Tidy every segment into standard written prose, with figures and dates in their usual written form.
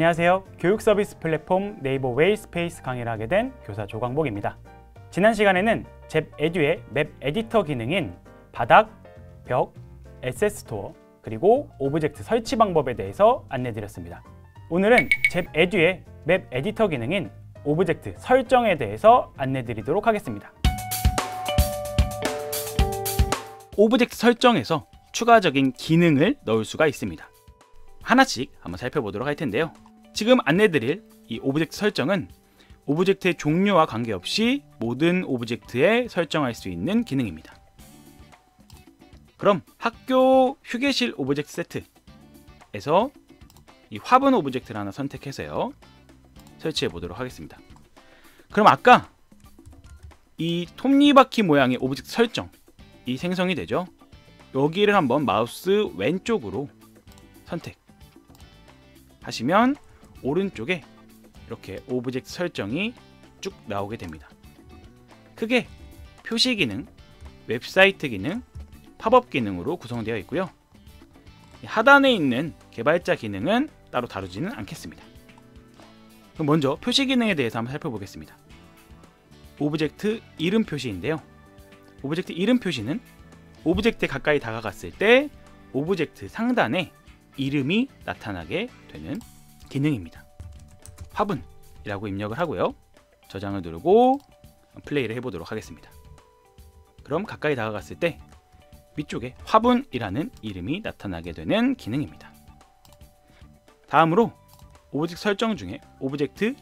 안녕하세요. 교육 서비스 플랫폼 네이버 웨이스페이스 강의를 하게 된 교사 조광복입니다. 지난 시간에는 잽에듀의 맵 에디터 기능인 바닥, 벽, 에셋 스토어, 그리고 오브젝트 설치 방법에 대해서 안내드렸습니다. 오늘은 잽에듀의 맵 에디터 기능인 오브젝트 설정에 대해서 안내드리도록 하겠습니다. 오브젝트 설정에서 추가적인 기능을 넣을 수가 있습니다. 하나씩 한번 살펴보도록 할 텐데요. 지금 안내드릴 이 오브젝트 설정은 오브젝트의 종류와 관계없이 모든 오브젝트에 설정할 수 있는 기능입니다. 그럼 학교 휴게실 오브젝트 세트에서 이 화분 오브젝트를 하나 선택해서요, 설치해 보도록 하겠습니다. 그럼 아까 이 톱니바퀴 모양의 오브젝트 설정, 이 생성이 되죠. 여기를 한번 마우스 왼쪽으로 선택하시면 오른쪽에 이렇게 오브젝트 설정이 쭉 나오게 됩니다. 크게 표시 기능, 웹사이트 기능, 팝업 기능으로 구성되어 있고요. 하단에 있는 개발자 기능은 따로 다루지는 않겠습니다. 그럼 먼저 표시 기능에 대해서 한번 살펴보겠습니다. 오브젝트 이름 표시인데요. 오브젝트 이름 표시는 오브젝트에 가까이 다가갔을 때 오브젝트 상단에 이름이 나타나게 되는 기능입니다. 화분이라고 입력을 하고요. 저장을 누르고 플레이를 해보도록 하겠습니다. 그럼 가까이 다가갔을 때 위쪽에 화분이라는 이름이 나타나게 되는 기능입니다. 다음으로 오브젝트 설정 중에 오브젝트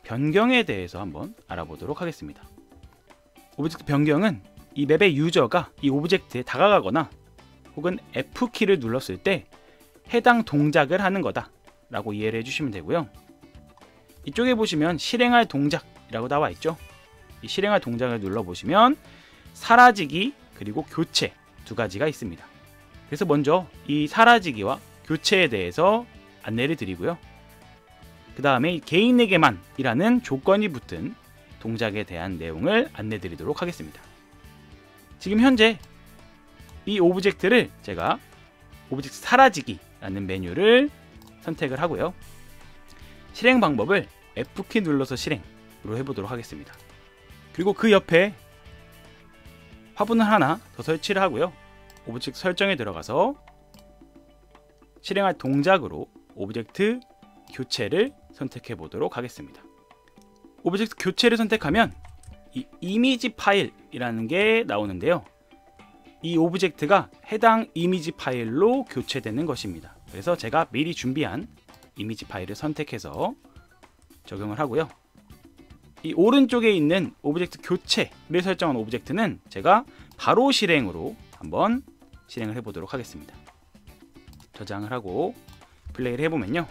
변경에 대해서 한번 알아보도록 하겠습니다. 오브젝트 변경은 이 맵의 유저가 이 오브젝트에 다가가거나 혹은 F키를 눌렀을 때 해당 동작을 하는 거다 라고 이해를 해주시면 되고요. 이쪽에 보시면 실행할 동작이라고 나와 있죠. 이 실행할 동작을 눌러보시면 사라지기 그리고 교체 두 가지가 있습니다. 그래서 먼저 이 사라지기와 교체에 대해서 안내를 드리고요. 그 다음에 개인에게만 이라는 조건이 붙은 동작에 대한 내용을 안내 드리도록 하겠습니다. 지금 현재 이 오브젝트를 제가 오브젝트 사라지기 라는 메뉴를 선택을 하고요. 실행 방법을 F키 눌러서 실행으로 해보도록 하겠습니다. 그리고 그 옆에 화분을 하나 더 설치를 하고요. 오브젝트 설정에 들어가서 실행할 동작으로 오브젝트 교체를 선택해 보도록 하겠습니다. 오브젝트 교체를 선택하면 이 이미지 파일이라는 게 나오는데요. 이 오브젝트가 해당 이미지 파일로 교체되는 것입니다. 그래서 제가 미리 준비한 이미지 파일을 선택해서 적용을 하고요. 이 오른쪽에 있는 오브젝트 교체를 설정한 오브젝트는 제가 바로 실행으로 한번 실행을 해보도록 하겠습니다. 저장을 하고 플레이를 해보면요.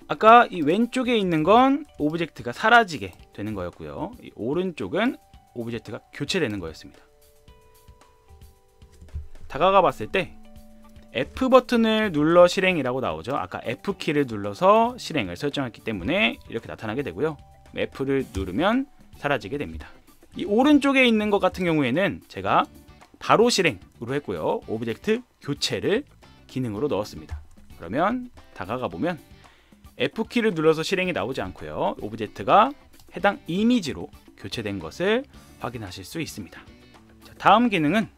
아까 이 왼쪽에 있는 건 오브젝트가 사라지게 되는 거였고요. 이 오른쪽은 오브젝트가 교체되는 거였습니다. 다가가 봤을 때 F 버튼을 눌러 실행이라고 나오죠. 아까 F키를 눌러서 실행을 설정했기 때문에 이렇게 나타나게 되고요. F를 누르면 사라지게 됩니다. 이 오른쪽에 있는 것 같은 경우에는 제가 바로 실행으로 했고요. 오브젝트 교체를 기능으로 넣었습니다. 그러면 다가가 보면 F키를 눌러서 실행이 나오지 않고요. 오브젝트가 해당 이미지로 교체된 것을 확인하실 수 있습니다. 자, 다음 기능은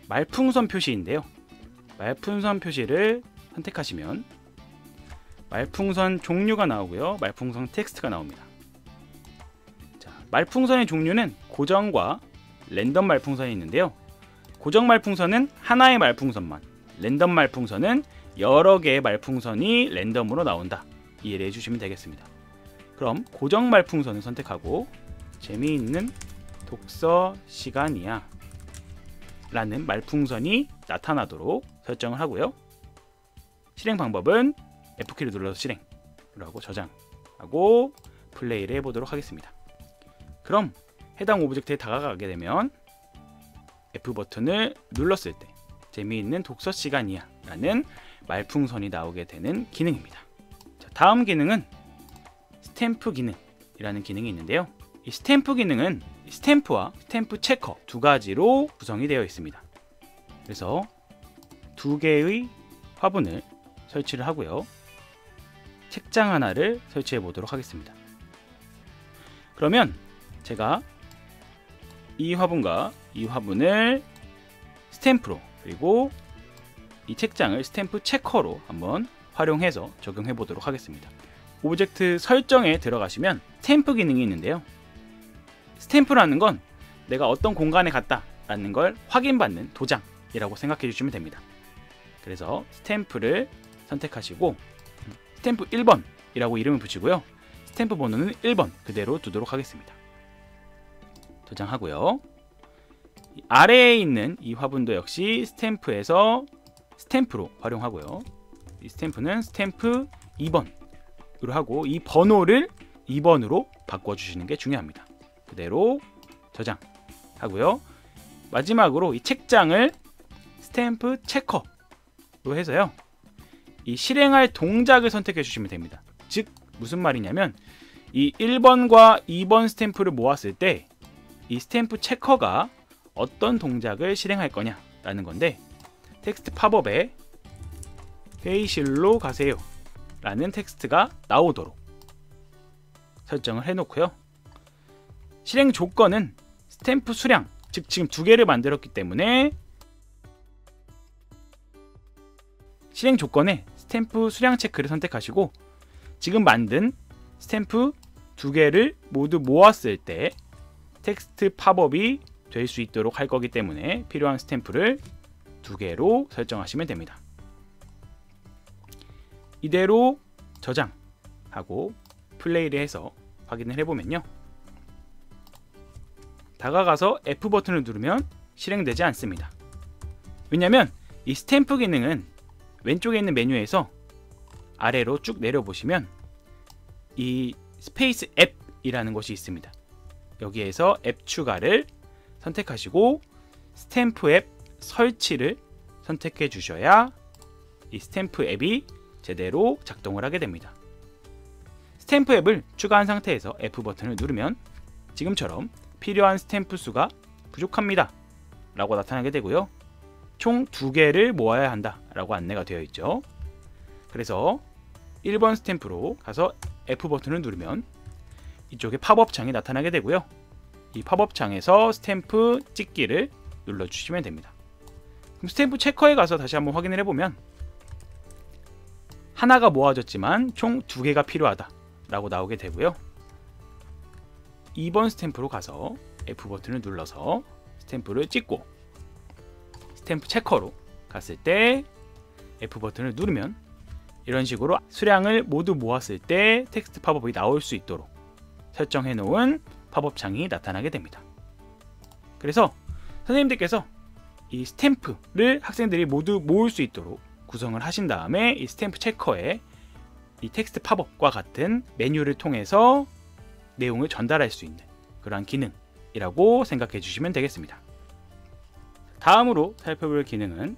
말풍선 표시인데요. 말풍선 표시를 선택하시면 말풍선 종류가 나오고요. 말풍선 텍스트가 나옵니다. 자, 말풍선의 종류는 고정과 랜덤 말풍선이 있는데요. 고정 말풍선은 하나의 말풍선만, 랜덤 말풍선은 여러 개의 말풍선이 랜덤으로 나온다. 이해를 해주시면 되겠습니다. 그럼 고정 말풍선을 선택하고 재미있는 독서 시간이야 라는 말풍선이 나타나도록 설정을 하고요. 실행 방법은 F키를 눌러서 실행을 하고 저장하고 플레이를 해보도록 하겠습니다. 그럼 해당 오브젝트에 다가가게 되면 F 버튼을 눌렀을 때 재미있는 독서 시간이야 라는 말풍선이 나오게 되는 기능입니다. 자, 다음 기능은 스탬프 기능이라는 기능이 있는데요. 이 스탬프 기능은 스탬프와 스탬프 체커 두 가지로 구성이 되어 있습니다. 그래서 두 개의 화분을 설치를 하고요. 책장 하나를 설치해 보도록 하겠습니다. 그러면 제가 이 화분과 이 화분을 스탬프로, 그리고 이 책장을 스탬프 체커로 한번 활용해서 적용해 보도록 하겠습니다. 오브젝트 설정에 들어가시면 스탬프 기능이 있는데요. 스탬프라는 건 내가 어떤 공간에 갔다 라는 걸 확인받는 도장이라고 생각해 주시면 됩니다. 그래서 스탬프를 선택하시고 스탬프 1번 이라고 이름을 붙이고요. 스탬프 번호는 1번 그대로 두도록 하겠습니다. 저장하고요. 아래에 있는 이 화분도 역시 스탬프에서 스탬프로 활용하고요. 이 스탬프는 스탬프 2번으로 하고 이 번호를 2번으로 바꿔주시는 게 중요합니다. 그대로 저장하고요. 마지막으로 이 책장을 스탬프 체커로 해서요. 이 실행할 동작을 선택해 주시면 됩니다. 즉 무슨 말이냐면 이 1번과 2번 스탬프를 모았을 때 이 스탬프 체커가 어떤 동작을 실행할 거냐 라는 건데, 텍스트 팝업에 회의실로 가세요 라는 텍스트가 나오도록 설정을 해 놓고요. 실행 조건은 스탬프 수량, 즉 지금 2개를 만들었기 때문에 실행 조건에 스탬프 수량 체크를 선택하시고, 지금 만든 스탬프 2개를 모두 모았을 때 텍스트 팝업이 될 수 있도록 할 거기 때문에 필요한 스탬프를 2개로 설정하시면 됩니다. 이대로 저장하고 플레이를 해서 확인을 해보면요. 다가가서 F 버튼을 누르면 실행되지 않습니다. 왜냐하면 이 스탬프 기능은 왼쪽에 있는 메뉴에서 아래로 쭉 내려보시면 이 스페이스 앱이라는 것이 있습니다. 여기에서 앱 추가를 선택하시고 스탬프 앱 설치를 선택해 주셔야 이 스탬프 앱이 제대로 작동을 하게 됩니다. 스탬프 앱을 추가한 상태에서 F 버튼을 누르면 지금처럼 필요한 스탬프 수가 부족합니다 라고 나타나게 되고요. 총 2개를 모아야 한다 라고 안내가 되어 있죠. 그래서 1번 스탬프로 가서 F 버튼을 누르면 이쪽에 팝업 창이 나타나게 되고요. 이 팝업 창에서 스탬프 찍기를 눌러주시면 됩니다. 그럼 스탬프 체커에 가서 다시 한번 확인을 해보면 하나가 모아졌지만 총 2개가 필요하다 라고 나오게 되고요. 2번 스탬프로 가서 F 버튼을 눌러서 스탬프를 찍고 스탬프 체커로 갔을 때 F 버튼을 누르면 이런 식으로 수량을 모두 모았을 때 텍스트 팝업이 나올 수 있도록 설정해 놓은 팝업 창이 나타나게 됩니다. 그래서 선생님들께서 이 스탬프를 학생들이 모두 모을 수 있도록 구성을 하신 다음에 이 스탬프 체커에 이 텍스트 팝업과 같은 메뉴를 통해서 내용을 전달할 수 있는 그러한 기능이라고 생각해 주시면 되겠습니다. 다음으로 살펴볼 기능은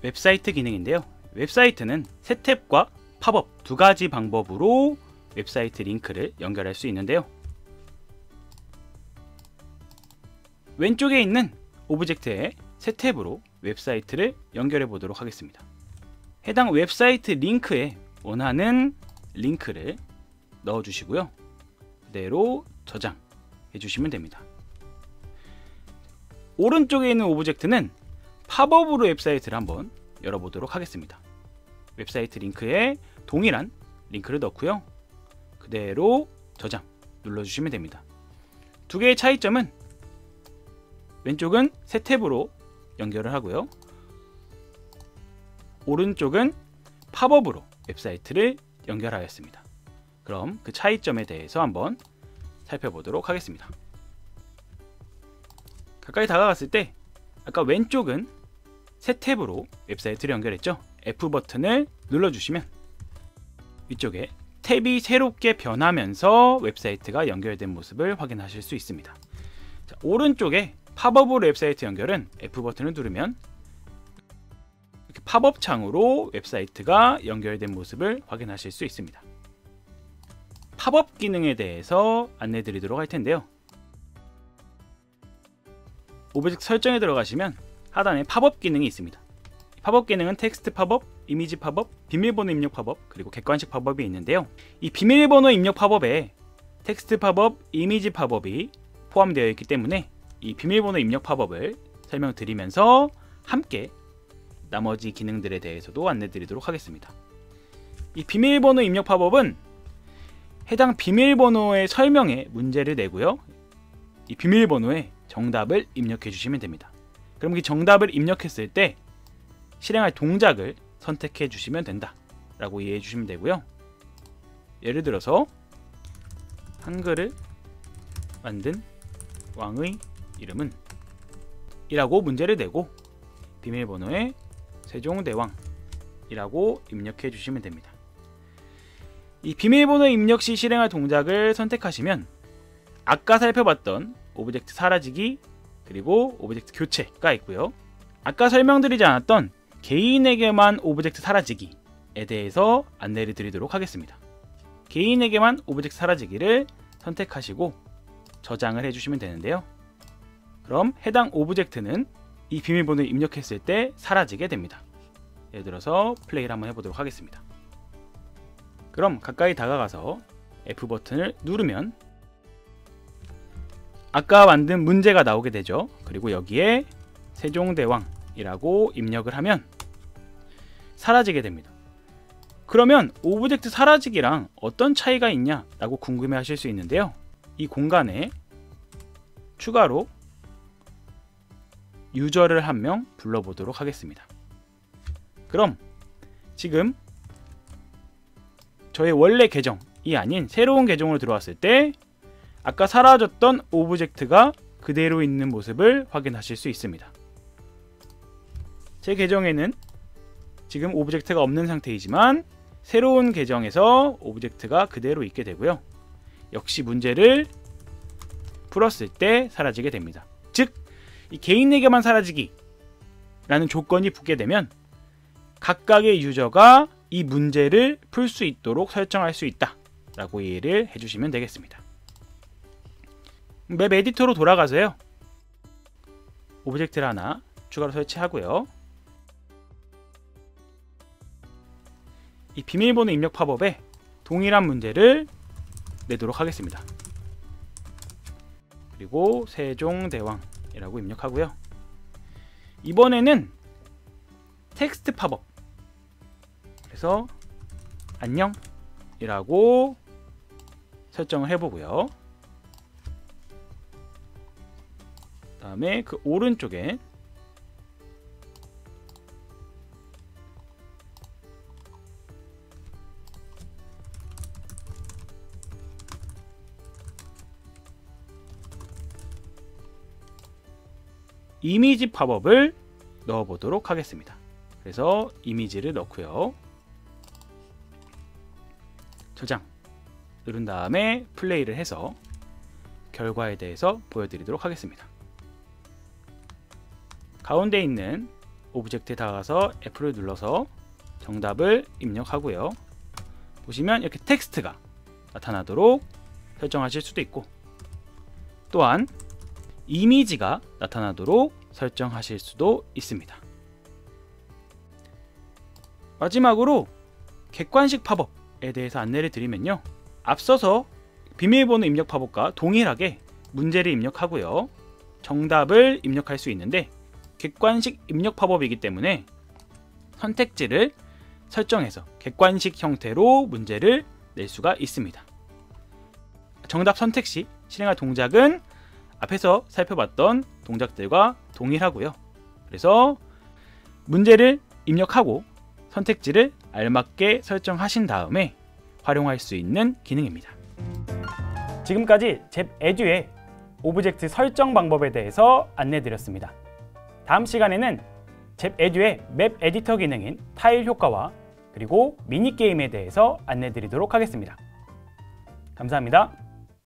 웹사이트 기능인데요. 웹사이트는 새 탭과 팝업 2가지 방법으로 웹사이트 링크를 연결할 수 있는데요. 왼쪽에 있는 오브젝트의 새 탭으로 웹사이트를 연결해 보도록 하겠습니다. 해당 웹사이트 링크에 원하는 링크를 넣어 주시고요. 그대로 저장해 주시면 됩니다. 오른쪽에 있는 오브젝트는 팝업으로 웹사이트를 한번 열어보도록 하겠습니다. 웹사이트 링크에 동일한 링크를 넣고요. 그대로 저장 눌러주시면 됩니다. 2개의 차이점은 왼쪽은 새 탭으로 연결을 하고요. 오른쪽은 팝업으로 웹사이트를 연결하였습니다. 그럼 그 차이점에 대해서 한번 살펴보도록 하겠습니다. 가까이 다가갔을 때 아까 왼쪽은 새 탭으로 웹사이트를 연결했죠. F 버튼을 눌러주시면 위쪽에 탭이 새롭게 변하면서 웹사이트가 연결된 모습을 확인하실 수 있습니다. 자, 오른쪽에 팝업으로 웹사이트 연결은 F 버튼을 누르면 이렇게 팝업 창으로 웹사이트가 연결된 모습을 확인하실 수 있습니다. 팝업 기능에 대해서 안내 드리도록 할 텐데요. 오브젝트 설정에 들어가시면 하단에 팝업 기능이 있습니다. 팝업 기능은 텍스트 팝업, 이미지 팝업, 비밀번호 입력 팝업, 그리고 객관식 팝업이 있는데요. 이 비밀번호 입력 팝업에 텍스트 팝업, 이미지 팝업이 포함되어 있기 때문에 이 비밀번호 입력 팝업을 설명드리면서 함께 나머지 기능들에 대해서도 안내드리도록 하겠습니다. 이 비밀번호 입력 팝업은 해당 비밀번호의 설명에 문제를 내고요. 이 비밀번호에 정답을 입력해 주시면 됩니다. 그럼 이 정답을 입력했을 때 실행할 동작을 선택해 주시면 된다 라고 이해해 주시면 되고요. 예를 들어서 한글을 만든 왕의 이름은 이라고 문제를 내고 비밀번호에 세종대왕 이라고 입력해 주시면 됩니다. 이 비밀번호 입력 시 실행할 동작을 선택하시면 아까 살펴봤던 오브젝트 사라지기 그리고 오브젝트 교체가 있고요. 아까 설명드리지 않았던 개인에게만 오브젝트 사라지기에 대해서 안내를 드리도록 하겠습니다. 개인에게만 오브젝트 사라지기를 선택하시고 저장을 해주시면 되는데요. 그럼 해당 오브젝트는 이 비밀번호를 입력했을 때 사라지게 됩니다. 예를 들어서 플레이를 한번 해보도록 하겠습니다. 그럼 가까이 다가가서 F 버튼을 누르면 아까 만든 문제가 나오게 되죠. 그리고 여기에 세종대왕이라고 입력을 하면 사라지게 됩니다. 그러면 오브젝트 사라지기랑 어떤 차이가 있냐 라고 궁금해 하실 수 있는데요. 이 공간에 추가로 유저를 한 명 불러보도록 하겠습니다. 그럼 지금 저의 원래 계정이 아닌 새로운 계정으로 들어왔을 때 아까 사라졌던 오브젝트가 그대로 있는 모습을 확인하실 수 있습니다. 제 계정에는 지금 오브젝트가 없는 상태이지만 새로운 계정에서 오브젝트가 그대로 있게 되고요. 역시 문제를 풀었을 때 사라지게 됩니다. 즉, 이 개인에게만 사라지기 라는 조건이 붙게 되면 각각의 유저가 이 문제를 풀 수 있도록 설정할 수 있다 라고 이해를 해주시면 되겠습니다. 맵 에디터로 돌아가서요. 오브젝트를 하나 추가로 설치하고요. 이 비밀번호 입력 팝업에 동일한 문제를 내도록 하겠습니다. 그리고 세종대왕이라고 입력하고요. 이번에는 텍스트 팝업, 그래서 안녕 이라고 설정을 해보고요. 그 다음에 그 오른쪽에 이미지 팝업을 넣어 보도록 하겠습니다. 그래서 이미지를 넣고요. 저장 누른 다음에 플레이를 해서 결과에 대해서 보여드리도록 하겠습니다. 가운데 있는 오브젝트에 다가가서 F를 눌러서 정답을 입력하고요. 보시면 이렇게 텍스트가 나타나도록 설정하실 수도 있고, 또한 이미지가 나타나도록 설정하실 수도 있습니다. 마지막으로 객관식 팝업에 대해서 안내를 드리면요. 앞서서 비밀번호 입력 팝업과 동일하게 문제를 입력하고요. 정답을 입력할 수 있는데 객관식 입력 팝업이기 때문에 선택지를 설정해서 객관식 형태로 문제를 낼 수가 있습니다. 정답 선택 시 실행할 동작은 앞에서 살펴봤던 동작들과 동일하고요. 그래서 문제를 입력하고 선택지를 알맞게 설정하신 다음에 활용할 수 있는 기능입니다. 지금까지 잽에듀의 오브젝트 설정 방법에 대해서 안내드렸습니다. 다음 시간에는 잽에듀의 맵 에디터 기능인 타일 효과와 그리고 미니게임에 대해서 안내드리도록 하겠습니다. 감사합니다.